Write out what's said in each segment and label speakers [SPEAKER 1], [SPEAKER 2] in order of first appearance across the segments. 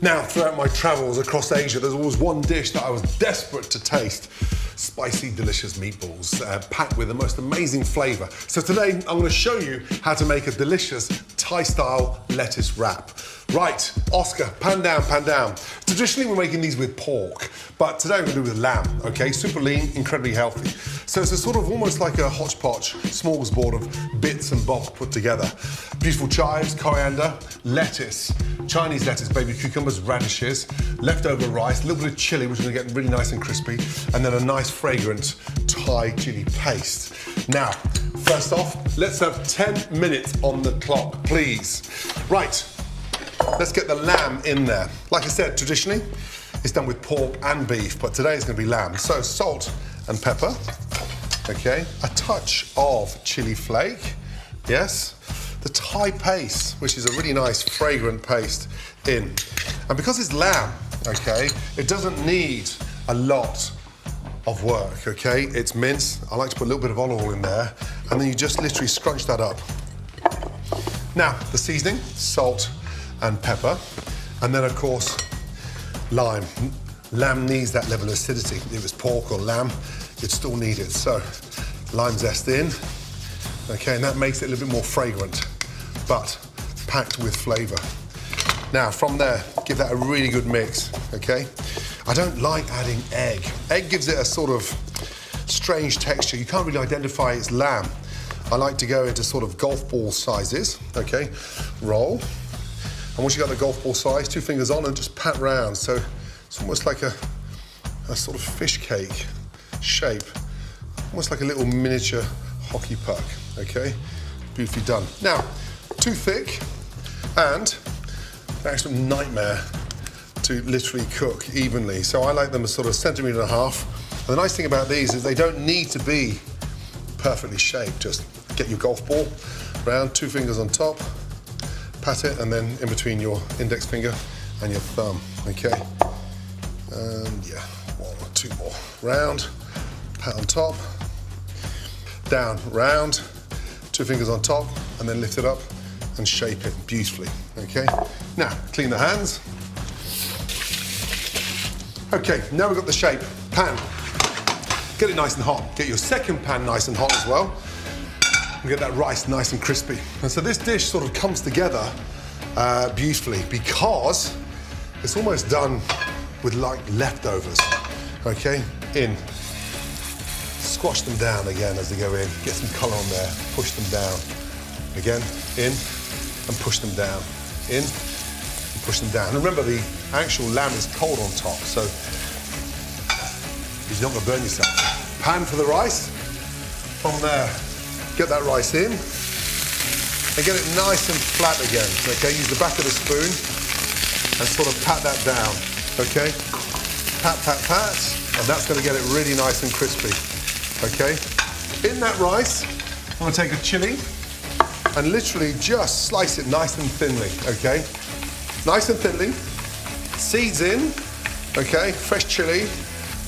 [SPEAKER 1] Now, throughout my travels across Asia, there's always one dish that I was desperate to taste. Spicy, delicious meatballs, packed with the most amazing flavor. So today, I'm gonna show you how to make a delicious Thai-style lettuce wrap. Right, Oscar, pan down, pan down. Traditionally, we're making these with pork, but today we're gonna do it with lamb, okay? Super lean, incredibly healthy. So it's a sort of almost like a hodgepodge smorgasbord of bits and bobs put together. Beautiful chives, coriander, lettuce, Chinese lettuce, baby cucumbers, radishes, leftover rice, a little bit of chili, which is gonna get really nice and crispy, and then a nice fragrant Thai chili paste. Now, first off, let's have 10 minutes on the clock, please. Right, let's get the lamb in there. Like I said, traditionally, it's done with pork and beef, but today it's gonna be lamb. So salt and pepper, okay? A touch of chili flake, yes? The Thai paste, which is a really nice fragrant paste in. And because it's lamb, okay, it doesn't need a lot of work, okay? It's minced. I like to put a little bit of olive oil in there, and then you just literally scrunch that up. Now, the seasoning, salt and pepper, and then of course, lime. Lamb needs that level of acidity. If it's pork or lamb, you'd still need it. So, lime zest in, okay, and that makes it a little bit more fragrant, but packed with flavor. Now, from there, give that a really good mix, okay? I don't like adding egg. Egg gives it a sort of strange texture. You can't really identify it's lamb. I like to go into sort of golf ball sizes, okay? Roll. And once you got the golf ball size, 2 fingers on and just pat round. So it's almost like a sort of fish cake shape. Almost like a little miniature hockey puck, okay? Beautifully done. Now, too thick and an absolute nightmare to literally cook evenly. So I like them a sort of 1.5 centimeters. And the nice thing about these is they don't need to be perfectly shaped. Just get your golf ball round, 2 fingers on top, pat it, and then in between your index finger and your thumb, okay? And yeah, 1 or 2 more. Round, pat on top, down, round, 2 fingers on top, and then lift it up and shape it beautifully, okay? Now, clean the hands. Okay, now we've got the shape. Pan, get it nice and hot. Get your second pan nice and hot as well. And get that rice nice and crispy. And so this dish sort of comes together beautifully because it's almost done with like leftovers, okay? In. Squash them down again as they go in. Get some color on there, push them down. Again, in, and push them down. In, and push them down. And remember, the actual lamb is cold on top, so you're not gonna burn yourself. Pan for the rice. From there, get that rice in, and get it nice and flat again, okay? Use the back of the spoon, and sort of pat that down, okay? Pat, pat, pat, and that's gonna get it really nice and crispy. Okay, in that rice, I'm gonna take a chili and literally just slice it nice and thinly, okay? Nice and thinly, seeds in, okay? Fresh chili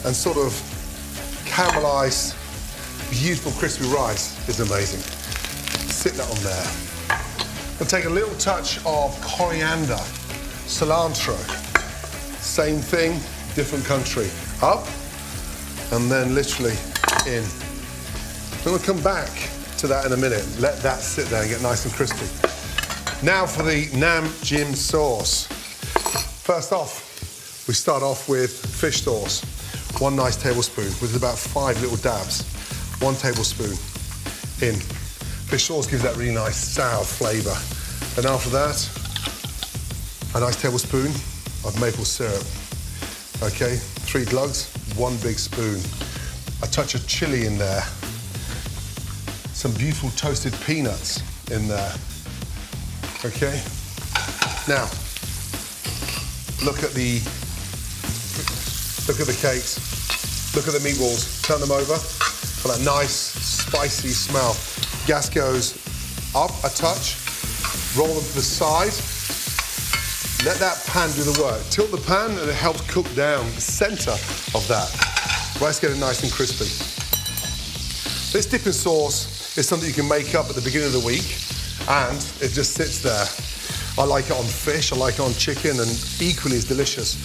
[SPEAKER 1] and sort of caramelized, beautiful crispy rice is amazing. Sit that on there. I'll take a little touch of coriander, cilantro, same thing, different country. Up, and then literally in. I'm gonna come back to that in a minute. Let that sit there and get nice and crispy. Now for the Nam Jim sauce. First off, we start off with fish sauce. 1 nice tablespoon with about 5 little dabs. 1 tablespoon in. Fish sauce gives that really nice sour flavor. And after that, a nice tablespoon of maple syrup. Okay, 3 glugs, 1 big spoon. A touch of chili in there. Some beautiful toasted peanuts in there. Okay. Now, look at the cakes. Look at the meatballs. Turn them over for that nice, spicy smell. Gas goes up a touch. Roll them to the side. Let that pan do the work. Tilt the pan and it helps cook down the center of that. Rice getting nice and crispy. This dipping sauce is something you can make up at the beginning of the week, and it just sits there. I like it on fish, I like it on chicken, and equally as delicious,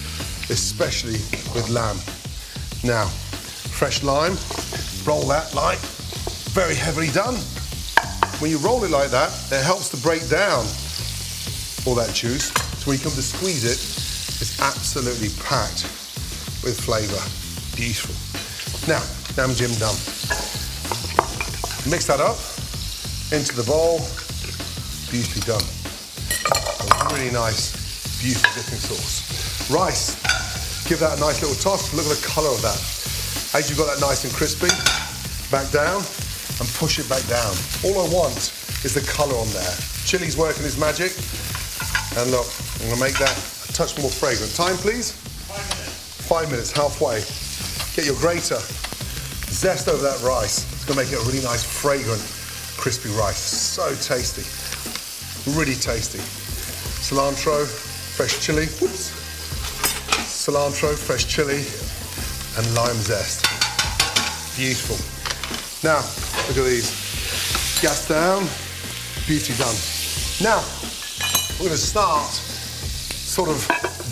[SPEAKER 1] especially with lamb. Now, fresh lime, roll that like, very heavily done. When you roll it like that, it helps to break down all that juice. So when you come to squeeze it, it's absolutely packed with flavour. Beautiful. Now, lamb jim done. Mix that up into the bowl. Beautifully done. A really nice, beautiful dipping sauce. Rice. Give that a nice little toss. Look at the colour of that. As you've got that nice and crispy, back down and push it back down. All I want is the colour on there. Chili's working his magic. And look, I'm gonna make that a touch more fragrant. Time, please?
[SPEAKER 2] 5 minutes.
[SPEAKER 1] 5 minutes, halfway. Get your grater. Zest over that rice. It's gonna make it a really nice, fragrant, crispy rice. So tasty. Really tasty. Cilantro, fresh chili. Whoops. Cilantro, fresh chili, and lime zest. Beautiful. Now, look at these. Gas down, beauty done. Now, we're going to start sort of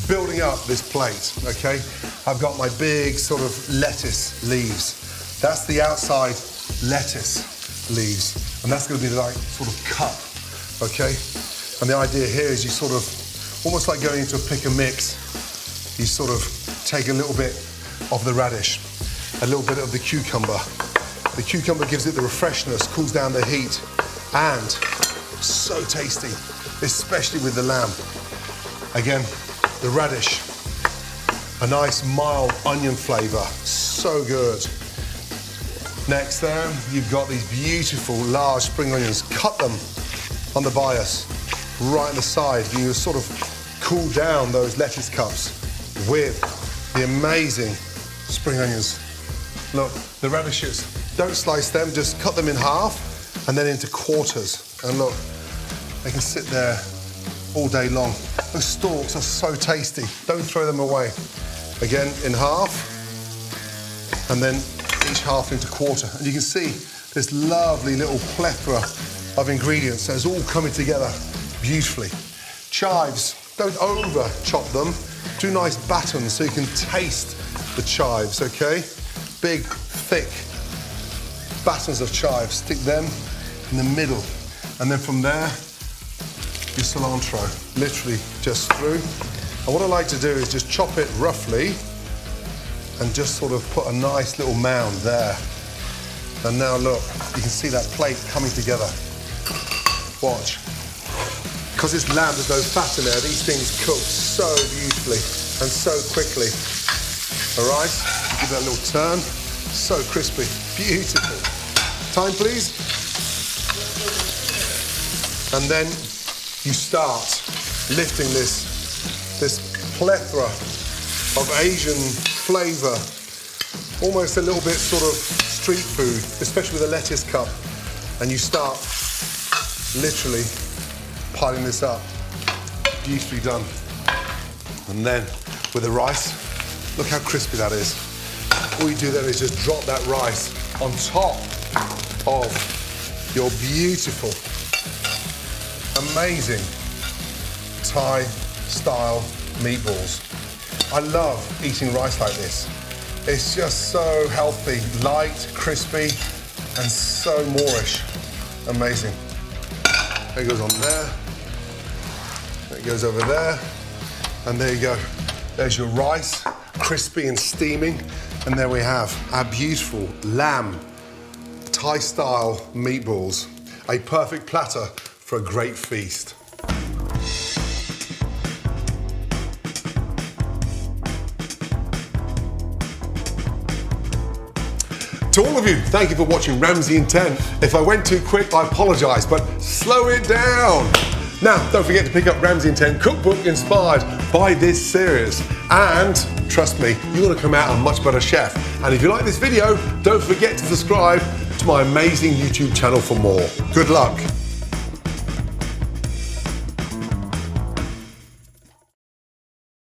[SPEAKER 1] building up this plate, okay? I've got my big sort of lettuce leaves. That's the outside lettuce leaves, and that's going to be like sort of cup, okay? And the idea here is you sort of, almost like going into a pick and mix, you sort of take a little bit of the radish, a little bit of the cucumber. The cucumber gives it the refreshness, cools down the heat, and so tasty, especially with the lamb. Again, the radish, a nice mild onion flavour, so good. Next then, you've got these beautiful large spring onions. Cut them on the bias, right on the side. You sort of cool down those lettuce cups with the amazing spring onions. Look, the radishes, don't slice them, just cut them in half and then into quarters. And look, they can sit there all day long. Those stalks are so tasty. Don't throw them away. Again, in half, and then each half into quarter. And you can see this lovely little plethora of ingredients that's all coming together beautifully. Chives, don't over chop them. Do nice batons so you can taste the chives, okay? Big, thick batons of chives. Stick them in the middle. And then from there, your cilantro, literally just through. And what I like to do is just chop it roughly and just sort of put a nice little mound there. And now look, you can see that plate coming together. Watch. Because it's lamb, there's no fat in there, these things cook so beautifully and so quickly. All right, give that a little turn. So crispy, beautiful. Time, please. And then you start lifting this plethora of Asian flavour, almost a little bit sort of street food, especially with a lettuce cup. And you start literally piling this up. Beautifully done. And then with the rice, look how crispy that is. All you do then is just drop that rice on top of your beautiful, amazing Thai style meatballs. I love eating rice like this. It's just so healthy, light, crispy, and so Moorish. Amazing. It goes on there. It goes over there. And there you go. There's your rice, crispy and steaming. And there we have our beautiful lamb Thai style meatballs. A perfect platter for a great feast. To all of you, thank you for watching Ramsay in 10. If I went too quick, I apologise, but slow it down. Now, don't forget to pick up Ramsay in 10 cookbook inspired by this series. And trust me, you're going to come out a much better chef. And if you like this video, don't forget to subscribe to my amazing YouTube channel for more. Good luck.